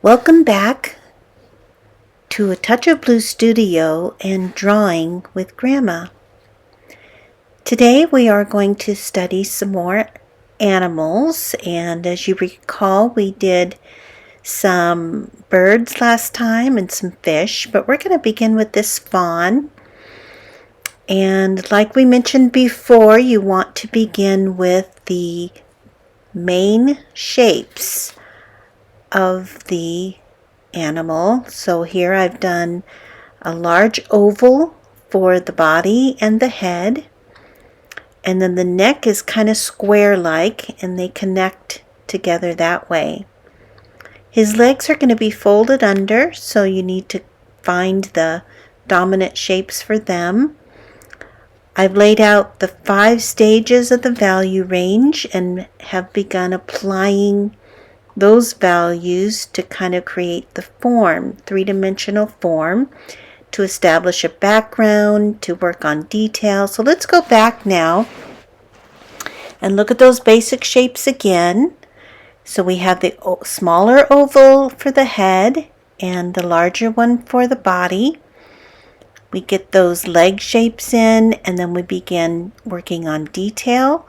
Welcome back to A Touch of Blue Studio and Drawing with Grandma. Today we are going to study some more animals, and as you recall, we did some birds last time and some fish, but we're going to begin with this fawn. And like we mentioned before, you want to begin with the main shapes of the animal. So here I've done a large oval for the body and the head, and then the neck is kind of square-like and they connect together that way. His legs are going to be folded under, so you need to find the dominant shapes for them. I've laid out the 5 stages of the value range and have begun applying those values to kind of create the form, 3-dimensional form, to establish a background, to work on detail. So let's go back now and look at those basic shapes again. So we have the smaller oval for the head and the larger one for the body. We get those leg shapes in, and then we begin working on detail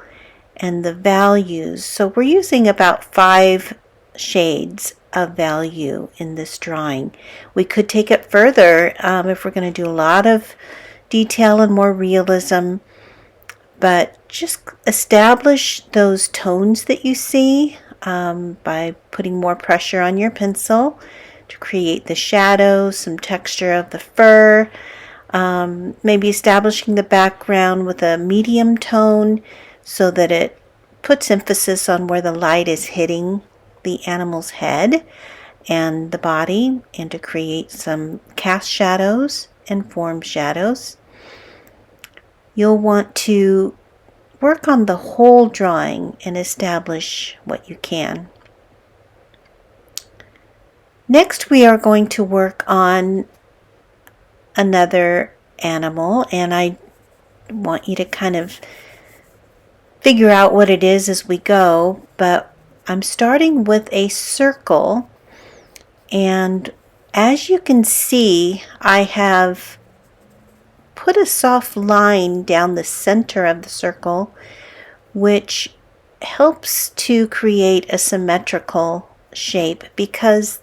and the values. So we're using about 5 shades of value in this drawing. We could take it further if we're going to do a lot of detail and more realism, but just establish those tones that you see by putting more pressure on your pencil to create the shadows, some texture of the fur, maybe establishing the background with a medium tone so that it puts emphasis on where the light is hitting the animal's head and the body, and to create some cast shadows and form shadows. You'll want to work on the whole drawing and establish what you can. Next, we are going to work on another animal, and I want you to kind of figure out what it is as we go, but I'm starting with a circle, and as you can see, I have put a soft line down the center of the circle, which helps to create a symmetrical shape because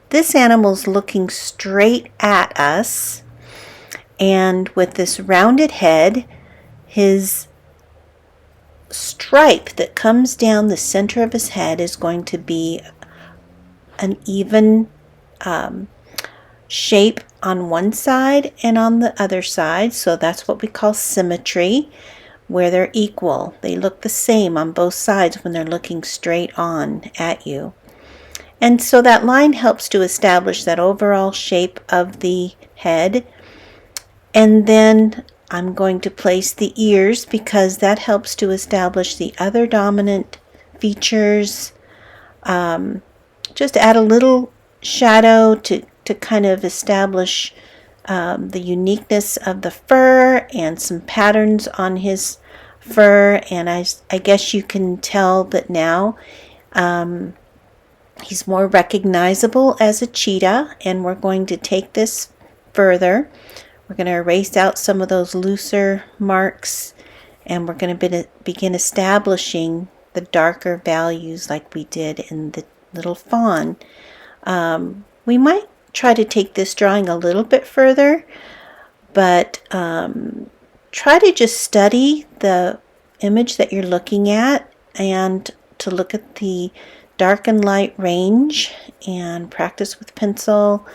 this animal's looking straight at us, and with this rounded head, his stripe that comes down the center of his head is going to be an even shape on one side and on the other side. So that's what we call symmetry, where they're equal. They look the same on both sides when they're looking straight on at you. And so that line helps to establish that overall shape of the head. And then I'm going to place the ears because that helps to establish the other dominant features. Just add a little shadow to kind of establish the uniqueness of the fur and some patterns on his fur. And I guess you can tell that now he's more recognizable as a cheetah, and we're going to take this further. We're going to erase out some of those looser marks, and we're going to begin establishing the darker values like we did in the little fawn. We might try to take this drawing a little bit further, but try to just study the image that you're looking at and to look at the dark and light range and practice with pencil,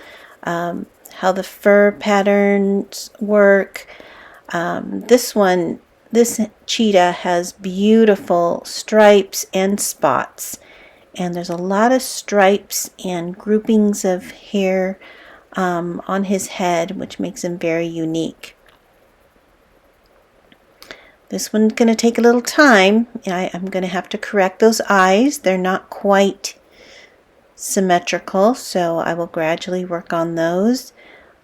how the fur patterns work. This cheetah has beautiful stripes and spots, and there's a lot of stripes and groupings of hair on his head, which makes him very unique. This one's going to take a little time. I'm going to have to correct those eyes. They're not quite symmetrical, so I will gradually work on those.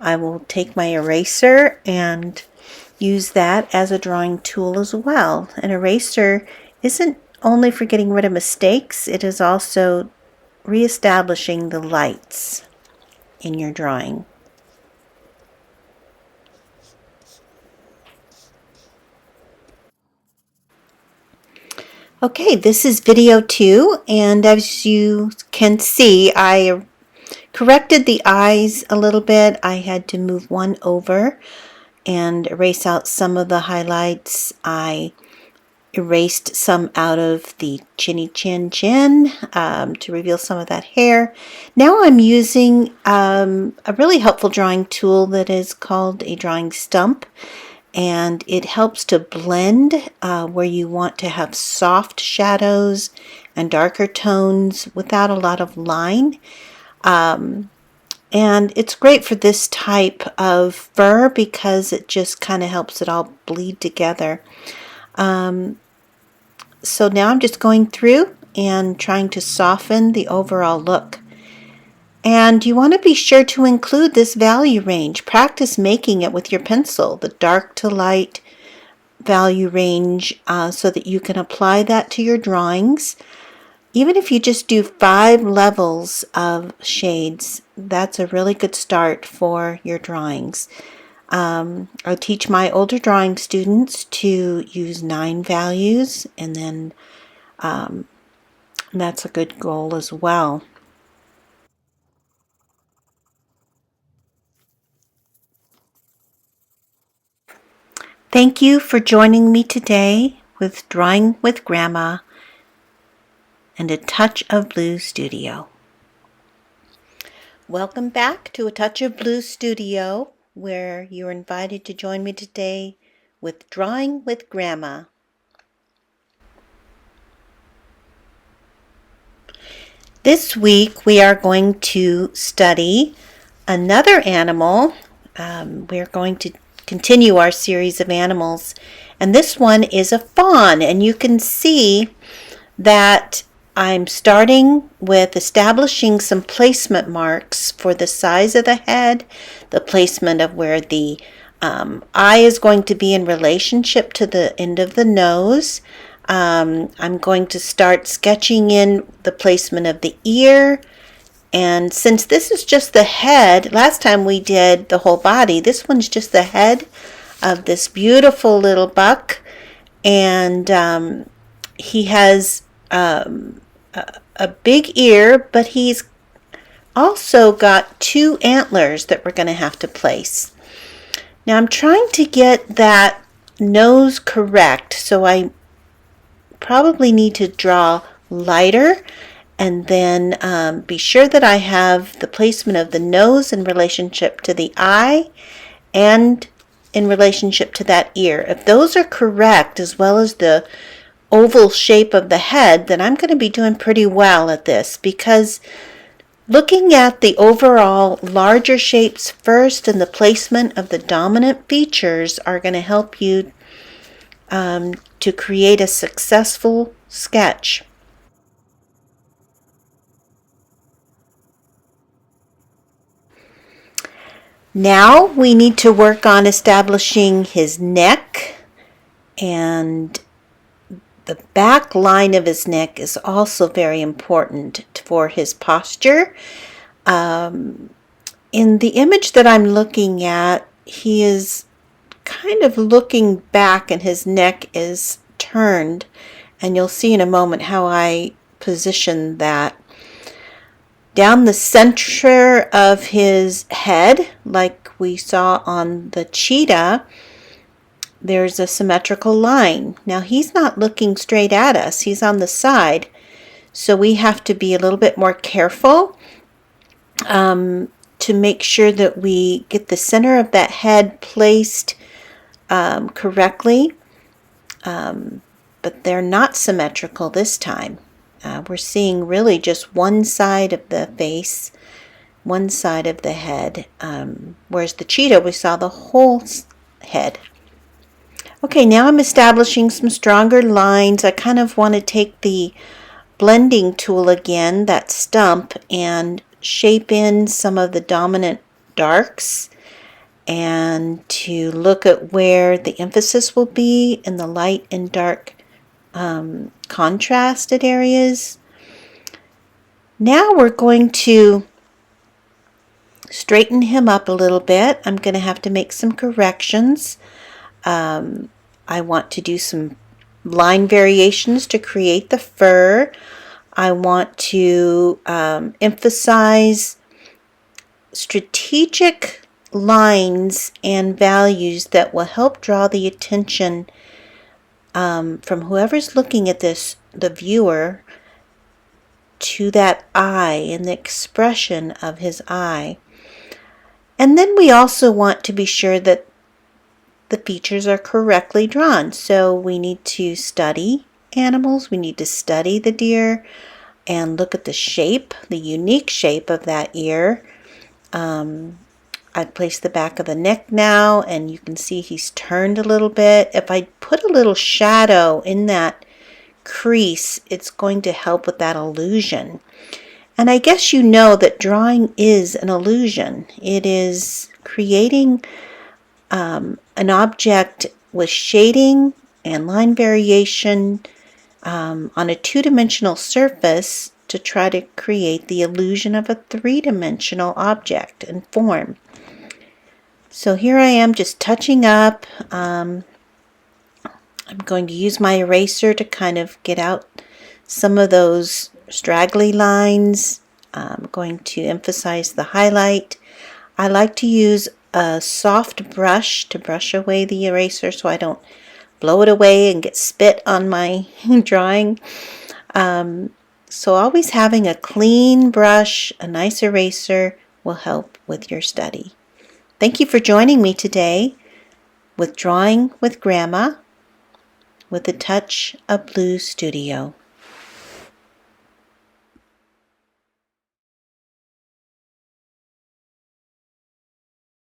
I will take my eraser and use that as a drawing tool as well. An eraser isn't only for getting rid of mistakes, it is also reestablishing the lights in your drawing. Okay, this is video 2, and as you can see, I corrected the eyes a little bit. I had to move one over and erase out some of the highlights. I erased some out of the chinny chin to reveal some of that hair. Now I'm using a really helpful drawing tool that is called a drawing stump, and it helps to blend where you want to have soft shadows and darker tones without a lot of line. And it's great for this type of fur because it just kind of helps it all bleed together. So now I'm just going through and trying to soften the overall look. And you want to be sure to include this value range. Practice making it with your pencil, the dark to light value range, so that you can apply that to your drawings. Even if you just do 5 levels of shades, that's a really good start for your drawings. I teach my older drawing students to use 9 values, and then that's a good goal as well. Thank you for joining me today with Drawing with Grandma and A Touch of Blue Studio. Welcome back to A Touch of Blue Studio, where you're invited to join me today with Drawing with Grandma. This week we are going to study another animal. We're going to continue our series of animals, and this one is a fawn, and you can see that I'm starting with establishing some placement marks for the size of the head, the placement of where the eye is going to be in relationship to the end of the nose. I'm going to start sketching in the placement of the ear. And since this is just the head, last time we did the whole body, this one's just the head of this beautiful little buck. And he has a big ear, but he's also got 2 antlers that we're going to have to place. Now I'm trying to get that nose correct, so I probably need to draw lighter and then be sure that I have the placement of the nose in relationship to the eye and in relationship to that ear. If those are correct, as well as the oval shape of the head, then I'm going to be doing pretty well at this, because looking at the overall larger shapes first and the placement of the dominant features are going to help you to create a successful sketch. Now we need to work on establishing his neck, and the back line of his neck is also very important for his posture. In the image that I'm looking at, he is kind of looking back and his neck is turned, and you'll see in a moment how I position that. Down the center of his head, like we saw on the cheetah, there's a symmetrical line. Now he's not looking straight at us, he's on the side, so we have to be a little bit more careful to make sure that we get the center of that head placed correctly, but they're not symmetrical this time. We're seeing really just one side of the face, one side of the head, whereas the cheetah, we saw the whole head. Okay, now I'm establishing some stronger lines. I kind of want to take the blending tool again, that stump, and shape in some of the dominant darks, and to look at where the emphasis will be in the light and dark contrasted areas. Now we're going to straighten him up a little bit. I'm going to have to make some corrections. I want to do some line variations to create the fur. I want to emphasize strategic lines and values that will help draw the attention from whoever's looking at this, the viewer, to that eye and the expression of his eye. And then we also want to be sure that the features are correctly drawn. So we need to study animals, we need to study the deer and look at the shape, the unique shape of that ear. I've placed the back of the neck now, and you can see he's turned a little bit. If I put a little shadow in that crease, it's going to help with that illusion. And I guess you know that drawing is an illusion. It is creating an object with shading and line variation on a two-dimensional surface to try to create the illusion of a three-dimensional object and form. So here I am just touching up. I'm going to use my eraser to kind of get out some of those straggly lines. I'm going to emphasize the highlight. I like to use a soft brush to brush away the eraser so I don't blow it away and get spit on my drawing. So always having a clean brush, a nice eraser will help with your study. Thank you for joining me today with Drawing with Grandma with a Touch of Blue Studio.